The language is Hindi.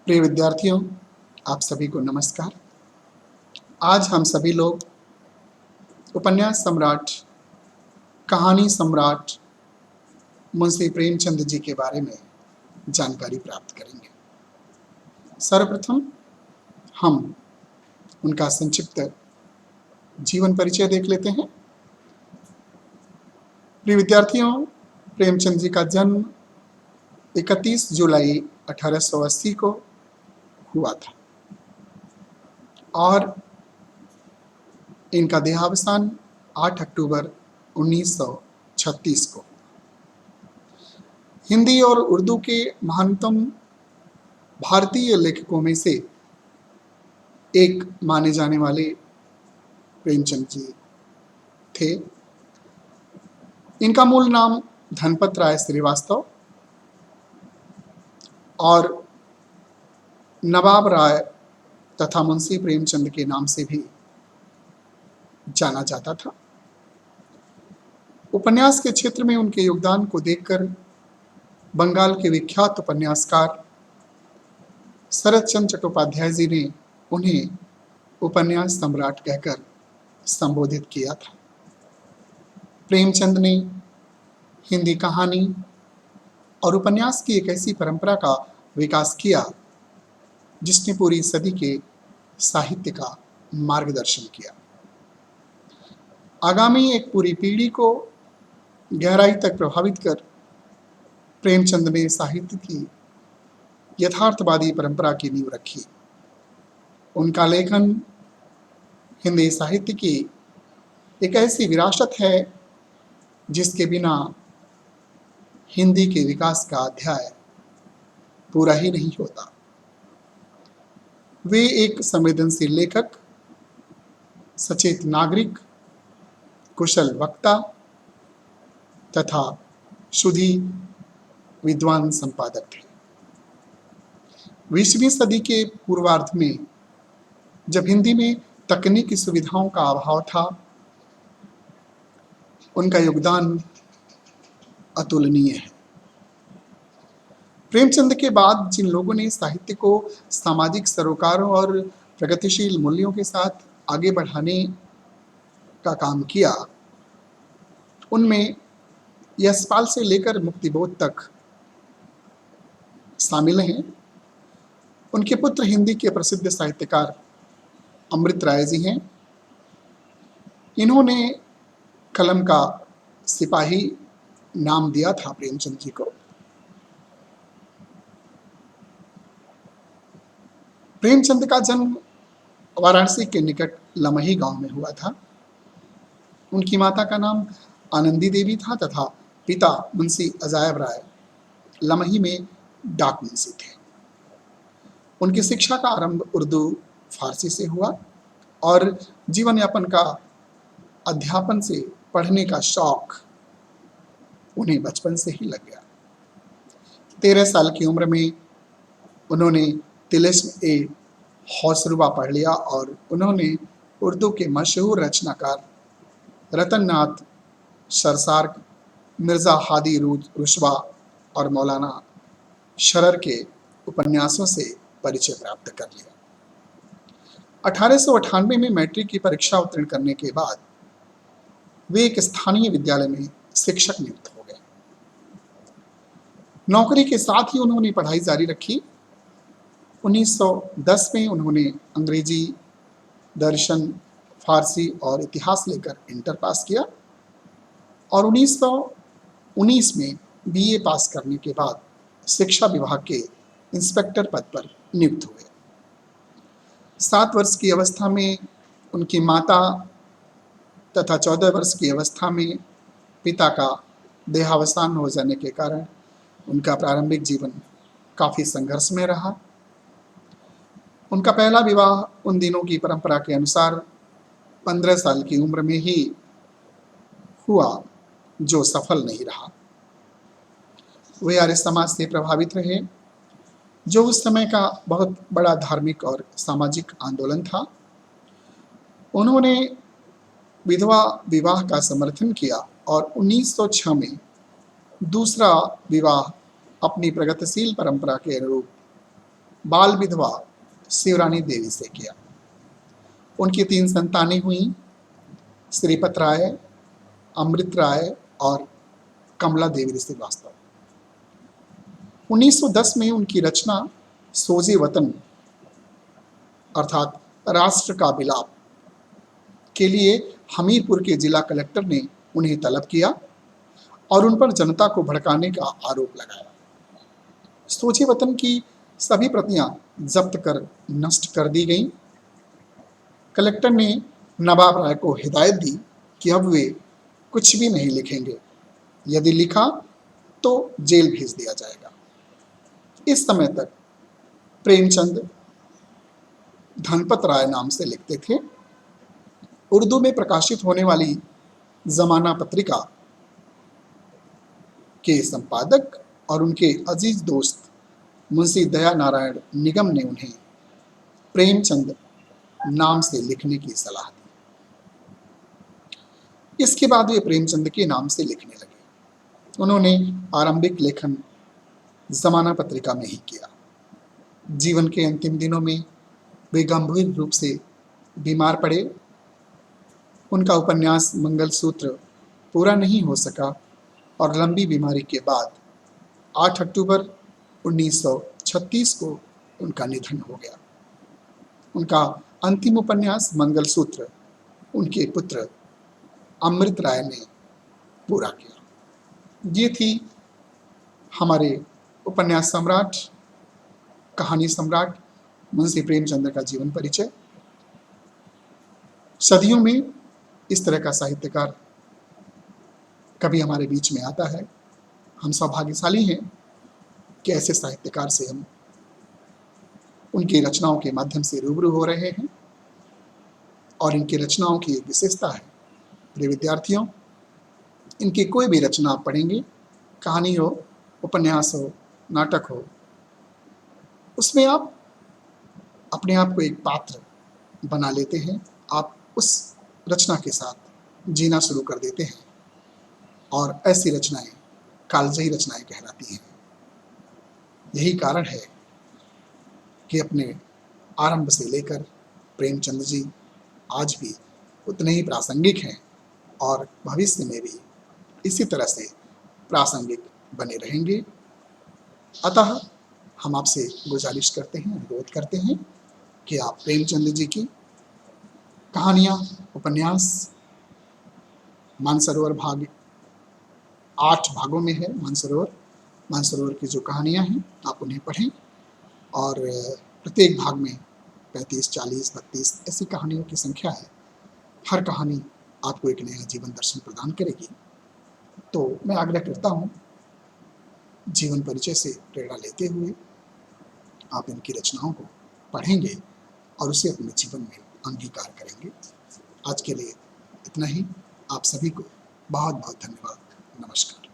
प्रिय विद्यार्थियों, आप सभी को नमस्कार। आज हम सभी लोग उपन्यास सम्राट, कहानी सम्राट मुंशी प्रेमचंद जी के बारे में जानकारी प्राप्त करेंगे। सर्वप्रथम हम उनका संक्षिप्त जीवन परिचय देख लेते हैं। प्रिय विद्यार्थियों, प्रेमचंद जी का जन्म 31 जुलाई 1880 को हुआ था और इनका देहावसान 8 अक्टूबर 1936 को। हिंदी और उर्दू के महानतम भारतीय लेखकों में से एक माने जाने वाले प्रेमचंद जी थे। इनका मूल नाम धनपत राय श्रीवास्तव और नवाब राय तथा मुंशी प्रेमचंद के नाम से भी जाना जाता था। उपन्यास के क्षेत्र में उनके योगदान को देखकर बंगाल के विख्यात उपन्यासकार शरत चंद्र चट्टोपाध्याय जी ने उन्हें उपन्यास सम्राट कहकर संबोधित किया था। प्रेमचंद ने हिंदी कहानी और उपन्यास की एक ऐसी परंपरा का विकास किया जिसने पूरी सदी के साहित्य का मार्गदर्शन किया। आगामी एक पूरी पीढ़ी को गहराई तक प्रभावित कर प्रेमचंद ने साहित्य की यथार्थवादी परंपरा की नींव रखी। उनका लेखन हिंदी साहित्य की एक ऐसी विरासत है जिसके बिना हिंदी के विकास का अध्याय पूरा ही नहीं होता। वे एक संवेदनशील लेखक, सचेत नागरिक, कुशल वक्ता तथा शुद्धि विद्वान संपादक थे। 20वीं सदी के पूर्वार्ध में जब हिंदी में तकनीकी सुविधाओं का अभाव था, उनका योगदान अतुलनीय है। प्रेमचंद के बाद जिन लोगों ने साहित्य को सामाजिक सरोकारों और प्रगतिशील मूल्यों के साथ आगे बढ़ाने का काम किया, उनमें यशपाल से लेकर मुक्तिबोध तक शामिल हैं। उनके पुत्र हिंदी के प्रसिद्ध साहित्यकार अमृत राय जी हैं। इन्होंने कलम का सिपाही नाम दिया था प्रेमचंद जी को। प्रेमचंद का जन्म वाराणसी के निकट लमही गांव में हुआ था। उनकी माता का नाम आनंदी देवी था तथा पिता मुंशी अजायब राय लमही में डाक मुंशी थे। उनकी शिक्षा का आरंभ उर्दू फारसी से हुआ और जीवन यापन का अध्यापन से पढ़ने का शौक उन्हें बचपन से ही लग गया। 13 साल की उम्र में उन्होंने तिलिस्म ए हौसरुबा पढ़ लिया और उन्होंने उर्दू के मशहूर रचनाकार रतन नाथ सरसार, मिर्ज़ा हादी रुशवा और मौलाना शरर के उपन्यासों से परिचय प्राप्त कर लिया। 1898 में मैट्रिक की परीक्षा उत्तीर्ण करने के बाद वे एक स्थानीय विद्यालय में शिक्षक नियुक्त हो गए। नौकरी के साथ ही उन्होंने पढ़ाई जारी रखी। 1910 में उन्होंने अंग्रेजी, दर्शन, फारसी और इतिहास लेकर इंटर पास किया और 1919 में बीए पास करने के बाद शिक्षा विभाग के इंस्पेक्टर पद पर नियुक्त हुए। 7 वर्ष की अवस्था में उनकी माता तथा 14 वर्ष की अवस्था में पिता का देहावसान हो जाने के कारण उनका प्रारंभिक जीवन काफ़ी संघर्षमय रहा। उनका पहला विवाह उन दिनों की परंपरा के अनुसार 15 साल की उम्र में ही हुआ, जो सफल नहीं रहा। वे आर्य समाज से प्रभावित रहे, जो उस समय का बहुत बड़ा धार्मिक और सामाजिक आंदोलन था। उन्होंने विधवा विवाह का समर्थन किया और 1906 में दूसरा विवाह अपनी प्रगतिशील परंपरा के अनुरूप बाल विधवा शिवरानी देवी से किया। उनकी 3 संतानें हुई, श्रीपत राय, अमृत राय और कमला देवी श्रीवास्तव। 1910 में उनकी रचना सोजे वतन अर्थात राष्ट्र का विलाप के लिए हमीरपुर के जिला कलेक्टर ने उन्हें तलब किया और उन पर जनता को भड़काने का आरोप लगाया। सोजे वतन की सभी प्रतियां जब्त कर नष्ट कर दी गईं। कलेक्टर ने नवाब राय को हिदायत दी कि अब वे कुछ भी नहीं लिखेंगे, यदि लिखा तो जेल भेज दिया जाएगा। इस समय तक प्रेमचंद धनपत राय नाम से लिखते थे। उर्दू में प्रकाशित होने वाली जमाना पत्रिका के संपादक और उनके अजीज दोस्त मुंशी दया नारायण निगम ने उन्हें प्रेमचंद नाम से लिखने की सलाह दी। इसके बाद वे प्रेमचंद के नाम से लिखने लगे। उन्होंने आरंभिक लेखन जमाना पत्रिका में ही किया। जीवन के अंतिम दिनों में वे गंभीर रूप से बीमार पड़े। उनका उपन्यास मंगलसूत्र पूरा नहीं हो सका और लंबी बीमारी के बाद 8 अक्टूबर 1936 को उनका निधन हो गया। उनका अंतिम उपन्यास मंगलसूत्र उनके पुत्र अमृत राय ने पूरा किया। ये थी हमारे उपन्यास सम्राट, कहानी सम्राट मुंशी प्रेमचंद का जीवन परिचय। सदियों में इस तरह का साहित्यकार कभी हमारे बीच में आता है। हम सौभाग्यशाली हैं कि ऐसे साहित्यकार से हम उनकी रचनाओं के माध्यम से रूबरू हो रहे हैं। और इनकी रचनाओं की एक विशेषता है, प्रिय विद्यार्थियों, इनकी कोई भी रचना आप पढ़ेंगे, कहानी हो, उपन्यास हो, नाटक हो, उसमें आप अपने आप को एक पात्र बना लेते हैं। आप उस रचना के साथ जीना शुरू कर देते हैं और ऐसी रचनाएं कालजयी रचनाएं कहलाती हैं। यही कारण है कि अपने आरंभ से लेकर प्रेमचंद जी आज भी उतने ही प्रासंगिक हैं और भविष्य में भी इसी तरह से प्रासंगिक बने रहेंगे। अतः हम आपसे गुजारिश करते हैं, अनुरोध करते हैं कि आप प्रेमचंद जी की कहानियाँ, उपन्यास, मानसरोवर भाग 8 भागों में है। मानसरोवर की जो कहानियाँ हैं आप उन्हें पढ़ें और प्रत्येक भाग में 35, 40, 32 ऐसी कहानियों की संख्या है। हर कहानी आपको एक नया जीवन दर्शन प्रदान करेगी। तो मैं आग्रह करता हूँ, जीवन परिचय से प्रेरणा लेते हुए आप इनकी रचनाओं को पढ़ेंगे और उसे अपने जीवन में अंगीकार करेंगे। आज के लिए इतना ही। आप सभी को बहुत बहुत धन्यवाद। नमस्कार।